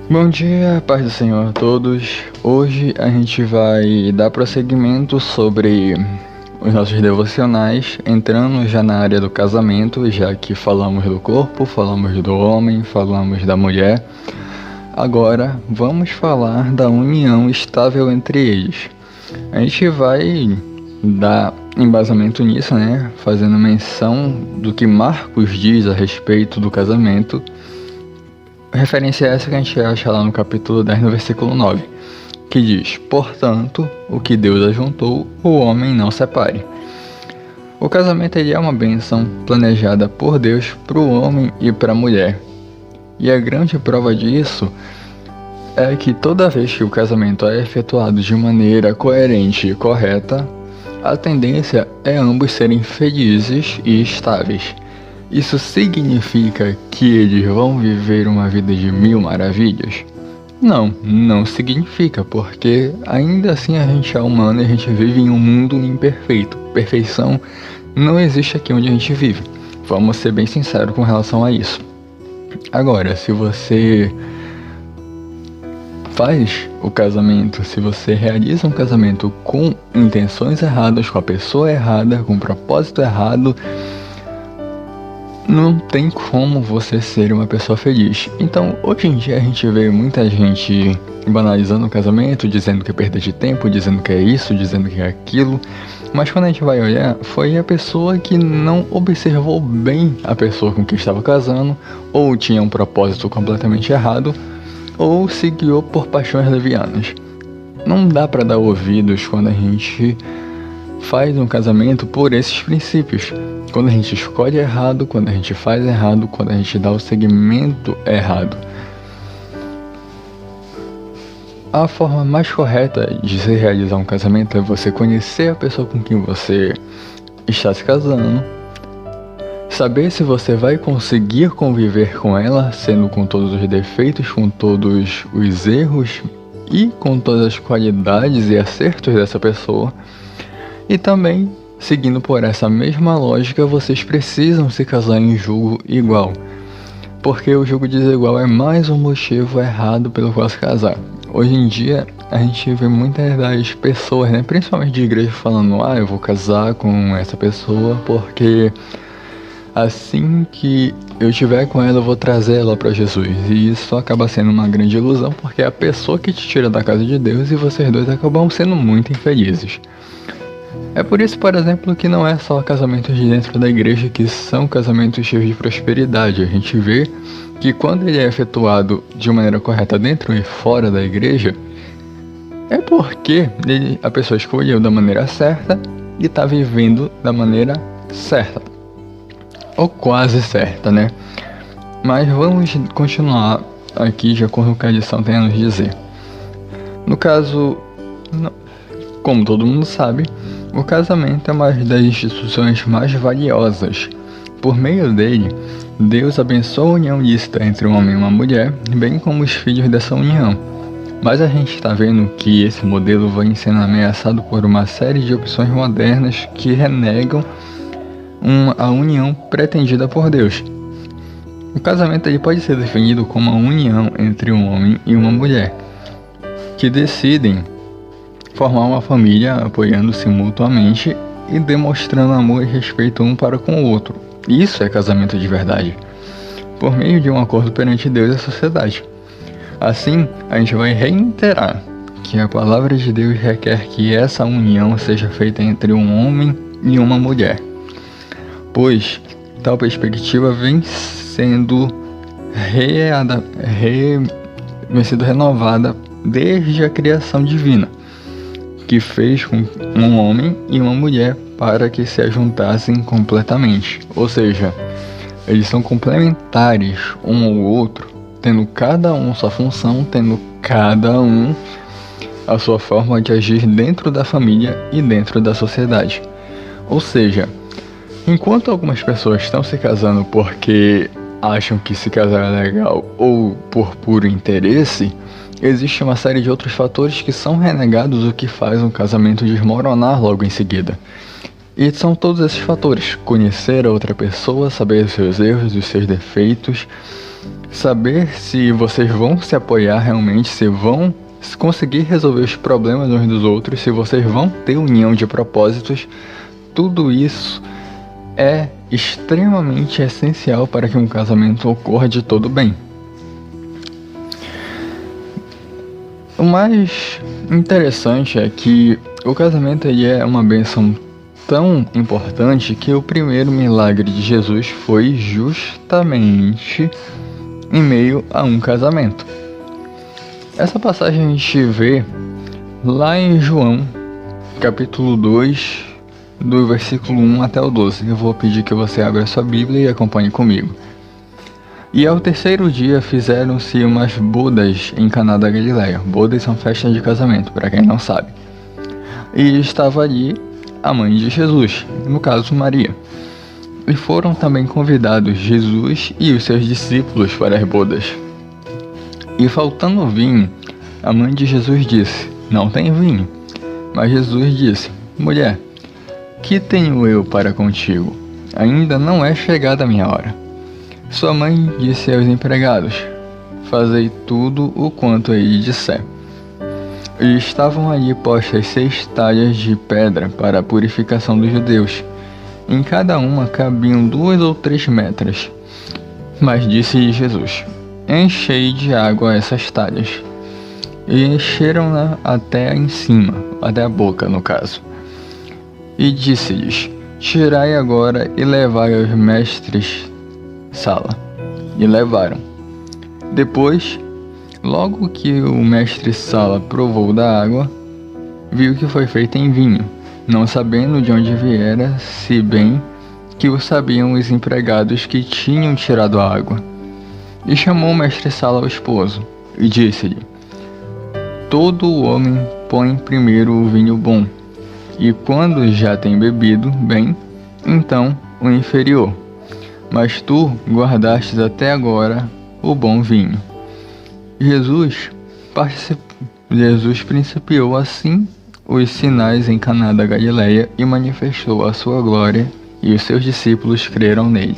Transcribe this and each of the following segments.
Bom dia, paz do Senhor a todos. Hoje a gente vai dar prosseguimento sobre os nossos devocionais, entrando já na área do casamento, já que falamos do corpo, falamos do homem, falamos da mulher. Agora vamos falar da união estável entre eles. A gente vai dar embasamento nisso, né? Fazendo menção do que Marcos diz a respeito do casamento. Referência é essa que a gente acha lá no capítulo 10, no versículo 9, que diz: portanto, o que Deus ajuntou, o homem não separe. O casamento ele é uma bênção planejada por Deus para o homem e para a mulher. E a grande prova disso é que toda vez que o casamento é efetuado de maneira coerente e correta, a tendência é ambos serem felizes e estáveis. Isso significa que eles vão viver uma vida de mil maravilhas? Não significa, porque ainda assim a gente é humano e a gente vive em um mundo imperfeito. Perfeição não existe aqui onde a gente vive. Vamos ser bem sinceros com relação a isso. Agora, se você faz o casamento, se você realiza um casamento com intenções erradas, com a pessoa errada, com o propósito errado, não tem como você ser uma pessoa feliz. Então, hoje em dia a gente vê muita gente banalizando o casamento, dizendo que é perda de tempo, dizendo que é isso, dizendo que é aquilo. Mas quando a gente vai olhar, foi a pessoa que não observou bem a pessoa com quem estava casando, ou tinha um propósito completamente errado, ou se guiou por paixões levianas. Não dá para dar ouvidos quando a gente faz um casamento por esses princípios. Quando a gente escolhe errado, quando a gente faz errado, quando a gente dá o segmento errado. A forma mais correta de se realizar um casamento é você conhecer a pessoa com quem você está se casando, saber se você vai conseguir conviver com ela, sendo com todos os defeitos, com todos os erros e com todas as qualidades e acertos dessa pessoa. E também, seguindo por essa mesma lógica, vocês precisam se casar em julgo igual. Porque o julgo desigual é mais um motivo errado pelo qual se casar. Hoje em dia, a gente vê muitas das pessoas, né, principalmente de igreja, falando: eu vou casar com essa pessoa porque assim que eu estiver com ela, eu vou trazer ela para Jesus. E isso acaba sendo uma grande ilusão, porque é a pessoa que te tira da casa de Deus e vocês dois acabam sendo muito infelizes. É por isso, por exemplo, que não é só casamentos de dentro da igreja que são casamentos cheios de prosperidade. A gente vê que quando ele é efetuado de maneira correta dentro e fora da igreja, é porque a pessoa escolheu da maneira certa e está vivendo da maneira certa. Ou quase certa, né? Mas vamos continuar aqui de acordo com o que a lição tem a nos dizer. No caso, como todo mundo sabe, o casamento é uma das instituições mais valiosas. Por meio dele, Deus abençoa a união lícita entre um homem e uma mulher, bem como os filhos dessa união. Mas a gente está vendo que esse modelo vem sendo ameaçado por uma série de opções modernas que renegam a união pretendida por Deus. O casamento ele pode ser definido como a união entre um homem e uma mulher, que decidem formar uma família apoiando-se mutuamente e demonstrando amor e respeito um para com o outro. Isso é casamento de verdade, por meio de um acordo perante Deus e a sociedade. Assim, a gente vai reiterar que a palavra de Deus requer que essa união seja feita entre um homem e uma mulher, pois tal perspectiva vem sendo renovada desde a criação divina, que fez com um homem e uma mulher para que se ajuntassem completamente. Ou seja, eles são complementares um ao outro, tendo cada um sua função, tendo cada um a sua forma de agir dentro da família e dentro da sociedade. Ou seja, enquanto algumas pessoas estão se casando porque acham que se casar é legal ou por puro interesse, existe uma série de outros fatores que são renegados, o que faz um casamento desmoronar logo em seguida. E são todos esses fatores: conhecer a outra pessoa, saber os seus erros, os seus defeitos, saber se vocês vão se apoiar realmente, se vão conseguir resolver os problemas uns dos outros, se vocês vão ter união de propósitos. Tudo isso é extremamente essencial para que um casamento ocorra de todo bem. O mais interessante é que o casamento ele é uma bênção tão importante que o primeiro milagre de Jesus foi justamente em meio a um casamento. Essa passagem a gente vê lá em João, capítulo 2, do versículo 1 até o 12. Eu vou pedir que você abra sua Bíblia e acompanhe comigo. E ao terceiro dia fizeram-se umas bodas em Caná da Galileia. Bodas são festas de casamento, para quem não sabe. E estava ali a mãe de Jesus, no caso Maria. E foram também convidados Jesus e os seus discípulos para as bodas. E faltando vinho, a mãe de Jesus disse: "Não tem vinho." Mas Jesus disse: "Mulher, que tenho eu para contigo? Ainda não é chegada a minha hora." Sua mãe disse aos empregados: "Fazei tudo o quanto ele disser." E estavam ali postas 6 talhas de pedra para a purificação dos judeus. Em cada uma cabiam 2 ou 3 metras. Mas disse-lhe Jesus: "Enchei de água essas talhas." E encheram-na até em cima, até a boca no caso. E disse-lhes: "Tirai agora e levai aos mestres sala." E levaram. Depois, logo que o mestre sala provou da água, viu que foi feita em vinho, não sabendo de onde viera, se bem que o sabiam os empregados que tinham tirado a água. E chamou o mestre sala ao esposo, e disse-lhe: "Todo homem põe primeiro o vinho bom, e quando já tem bebido bem, então o inferior. Mas tu guardastes até agora o bom vinho." Jesus principiou assim os sinais em Caná da Galileia e manifestou a sua glória, e os seus discípulos creram nele.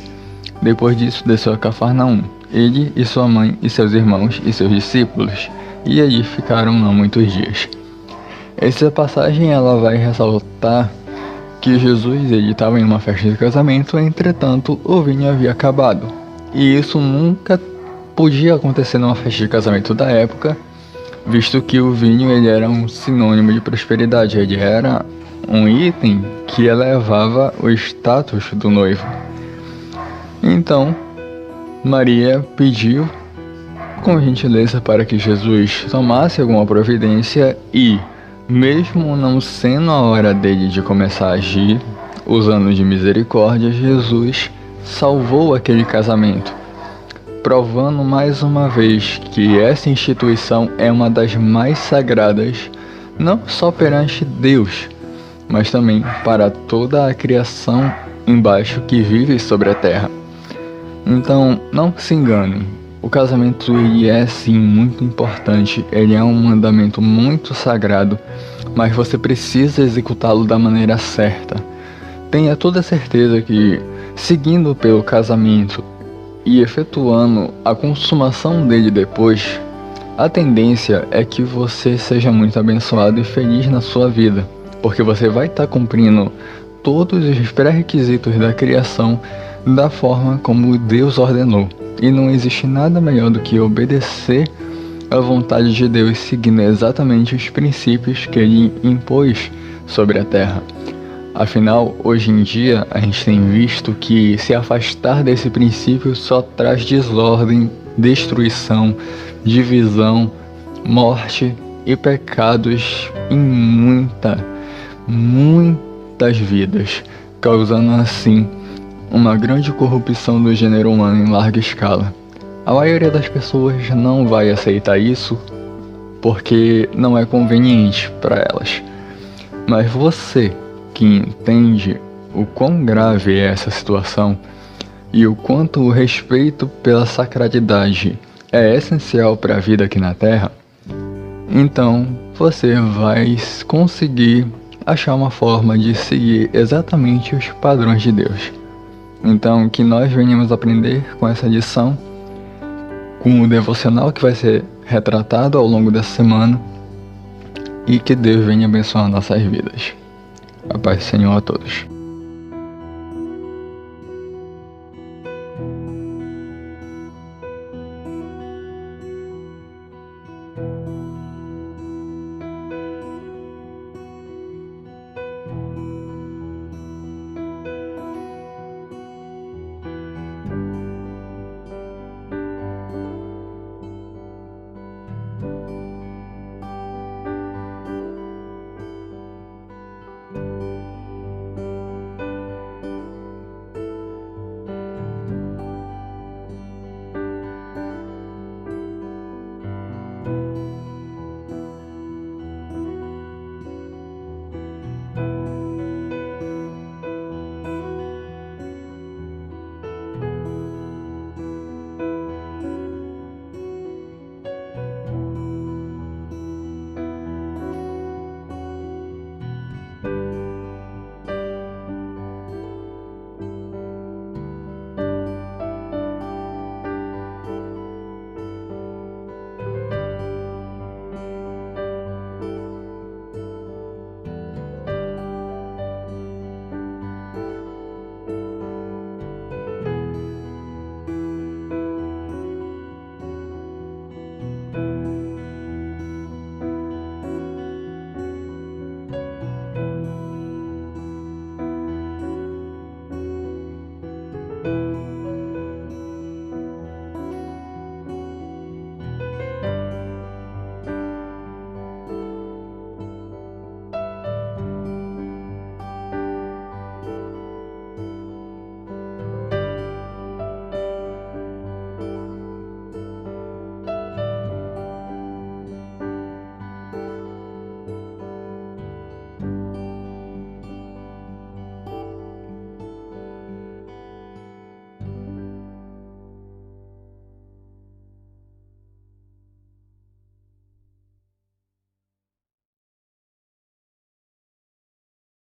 Depois disso, desceu a Cafarnaum, ele e sua mãe e seus irmãos e seus discípulos, e ali ficaram não muitos dias. Essa passagem ela vai ressaltar que Jesus estava em uma festa de casamento, entretanto o vinho havia acabado. E isso nunca podia acontecer numa festa de casamento da época, visto que o vinho ele era um sinônimo de prosperidade, ele era um item que elevava o status do noivo. Então, Maria pediu com gentileza para que Jesus tomasse alguma providência e, mesmo não sendo a hora dele de começar a agir, usando de misericórdia, Jesus salvou aquele casamento, provando mais uma vez que essa instituição é uma das mais sagradas, não só perante Deus, mas também para toda a criação embaixo que vive sobre a terra. Então, não se enganem, o casamento ele é sim muito importante, ele é um mandamento muito sagrado, mas você precisa executá-lo da maneira certa. Tenha toda certeza que, seguindo pelo casamento e efetuando a consumação dele depois, a tendência é que você seja muito abençoado e feliz na sua vida, porque você vai estar cumprindo todos os pré-requisitos da criação da forma como Deus ordenou. E não existe nada melhor do que obedecer à vontade de Deus, seguindo exatamente os princípios que Ele impôs sobre a terra. Afinal, hoje em dia, a gente tem visto que se afastar desse princípio só traz desordem, destruição, divisão, morte e pecados em muitas vidas, causando assim uma grande corrupção do gênero humano em larga escala. A maioria das pessoas não vai aceitar isso porque não é conveniente para elas. Mas você que entende o quão grave é essa situação e o quanto o respeito pela sacralidade é essencial para a vida aqui na Terra, então você vai conseguir achar uma forma de seguir exatamente os padrões de Deus. Então, que nós venhamos aprender com essa lição com o devocional que vai ser retratado ao longo dessa semana. E que Deus venha abençoar nossas vidas. A paz do Senhor a todos.